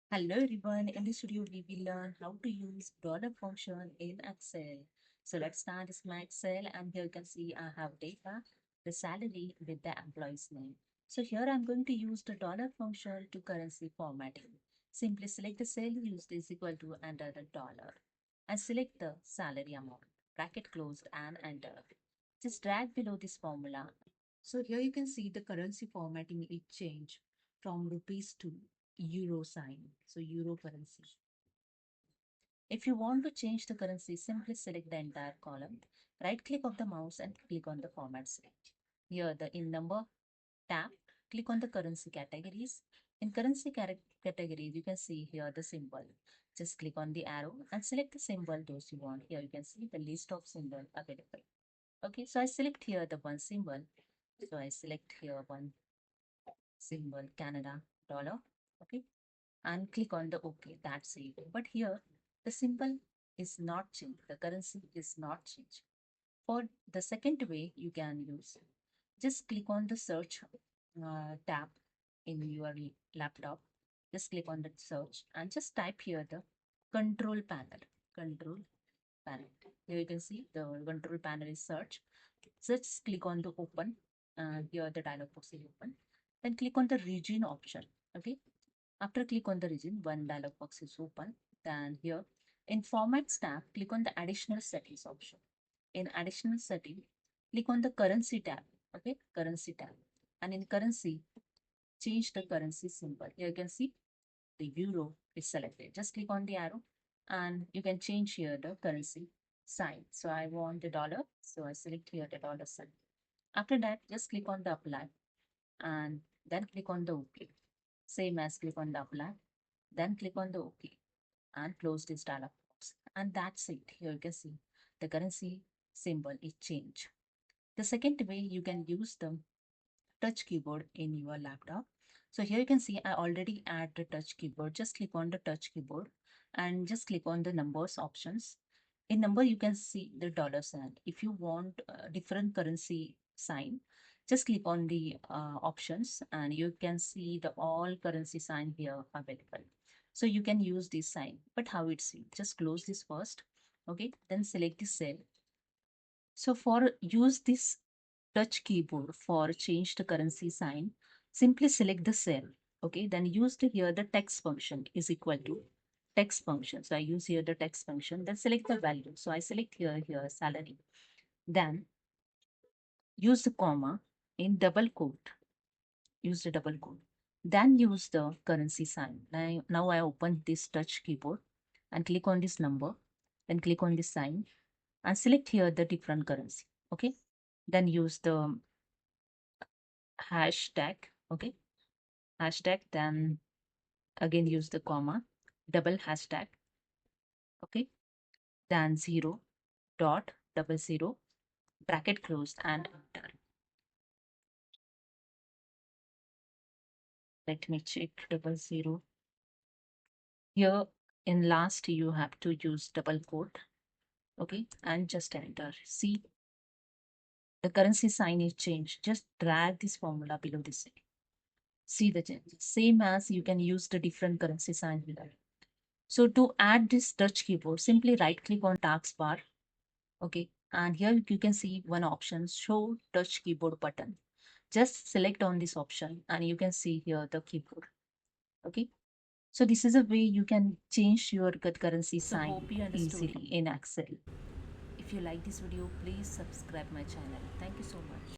Hello everyone, in this video we will learn how to use dollar function in Excel. So let's start this my Excel, and here you can see I have data, the salary with the employee's name. So here I'm going to use the dollar function to currency formatting. Simply select the cell used is equal to under the dollar and select the salary amount, bracket closed and enter. Just drag below this formula. So here you can see the currency formatting is changed from rupees to euro sign, so euro currency. If you want to change the currency, simply select the entire column, right click of the mouse and click on the format select. Here the in number tab, click on the currency categories. In currency categories, you can see here the symbol. Just click on the arrow and select the symbol those you want. Here you can see the list of symbol available. Okay, so I select here the one symbol. So I select here one symbol, Canada dollar. Okay, and click on the OK. That's it. But here, the symbol is not changed. The currency is not changed. For the second way, you can use just click on the search tab in your laptop. Just click on the search and just type here the control panel. Control panel. Here you can see the control panel is search. Just click on the open. Here the dialog box is open. Then click on the region option. Okay. After click on the region, one dialog box is open. Then here in Formats tab, click on the Additional Settings option. In Additional Setting, click on the Currency tab. Okay, Currency tab. And in Currency, change the currency symbol. Here you can see the euro is selected. Just click on the arrow and you can change here the currency sign. So I want the dollar. So I select here the dollar sign. After that, just click on the apply and then click on the OK. Same as click on the apply, then click on the OK and close this dialog box. And that's it. Here you can see the currency symbol is changed. The second way you can use the touch keyboard in your laptop. So here you can see I already add the touch keyboard. Just click on the touch keyboard and just click on the numbers options. In number you can see the dollar sign. If you want a different currency sign, just click on the options and you can see the all currency sign here available. So you can use this sign, but how it's just close this first. Okay, then select the cell. So for use this touch keyboard for change the currency sign, simply select the cell. Okay, then use the here the text function is equal to text function. So I use here the text function, then select the value. So I select here salary. Then use the comma in double quote. Use the double quote. Then use the currency sign. Now I open this touch keyboard and click on this number. Then click on this sign and select here the different currency. Okay. Then use the hashtag. Okay. Hashtag. Then again use the comma, double hashtag. Okay. Then zero dot double zero bracket closed and enter. Let me check double zero. Here in last you have to use double quote. Okay, and just enter. See, the currency sign is changed. Just drag this formula below this. See the change. Same as you can use the different currency sign below. So to add this touch keyboard, simply right click on taskbar. Okay, and here you can see one option, show touch keyboard button. Just select on this option and you can see here the keyboard. Okay, so this is a way you can change your currency So sign hope you understood. easily in Excel. If you like this video, please subscribe my channel. Thank you so much.